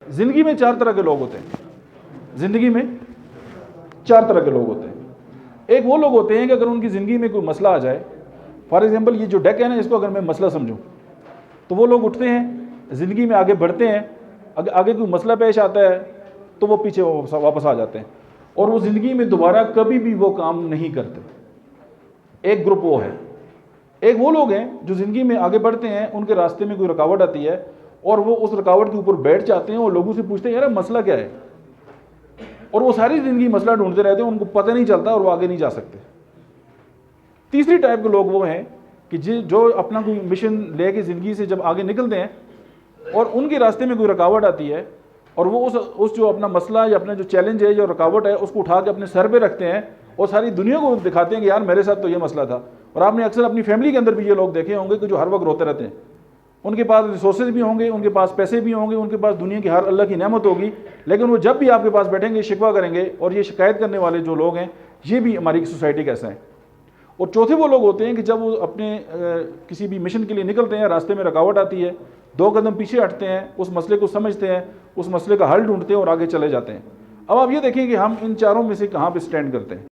ज़िंदगी में चार तरह के लोग होते हैं। ज़िंदगी में चार तरह के लोग होते हैं। एक वो लोग होते हैं कि अगर उनकी ज़िंदगी में कोई मसला आ जाए, फॉर एग्जांपल ये जो डेक है ना, इसको अगर मैं मसला समझूं, तो वो लोग उठते हैं, ज़िंदगी में आगे बढ़ते हैं, आगे कोई मसला पेश आता है तो वो पीछे वापस आ जाते हैं और वो ज़िंदगी में दोबारा कभी भी वो काम नहीं करते। एक ग्रुप वो है। एक वो लोग हैं जो ज़िंदगी में आगे बढ़ते हैं, उनके रास्ते में कोई रुकावट आती है और वो उस रुकावट के ऊपर बैठ जाते हैं और लोगों से पूछते हैं यार मसला क्या है, और वो सारी ज़िंदगी मसला ढूंढते रहते हैं, उनको पता नहीं चलता और वो आगे नहीं जा सकते। तीसरी टाइप के लोग वो हैं कि जो अपना कोई मिशन लेके ज़िंदगी से जब आगे निकलते हैं और उनके रास्ते में कोई रुकावट आती है और वो उस जो अपना मसला या अपना जो चैलेंज है, जो रुकावट है, उसको उठा के अपने सर पे रखते हैं और सारी दुनिया को दिखाते हैं कि यार मेरे साथ तो ये मसला था। और आपने अक्सर अपनी फैमिली के अंदर भी ये लोग देखे होंगे कि जो हर वक्त रोते रहते हैं। उनके पास रिसोर्सेज भी होंगे, उनके पास पैसे भी होंगे, उनके पास दुनिया की हर अल्लाह की नेमत होगी, लेकिन वो जब भी आपके पास बैठेंगे शिकवा करेंगे। और ये शिकायत करने वाले जो लोग हैं, ये भी हमारी सोसाइटी का हिस्सा हैं। और चौथे वो लोग होते हैं कि जब वो अपने किसी भी मिशन के लिए निकलते हैं, रास्ते में रुकावट आती है, 2 कदम पीछे हटते हैं, उस मसले को समझते हैं, उस मसले का हल ढूंढते हैं और आगे चले जाते हैं। अब आप ये देखें कि हम इन चारों में से कहाँ पे स्टैंड करते हैं।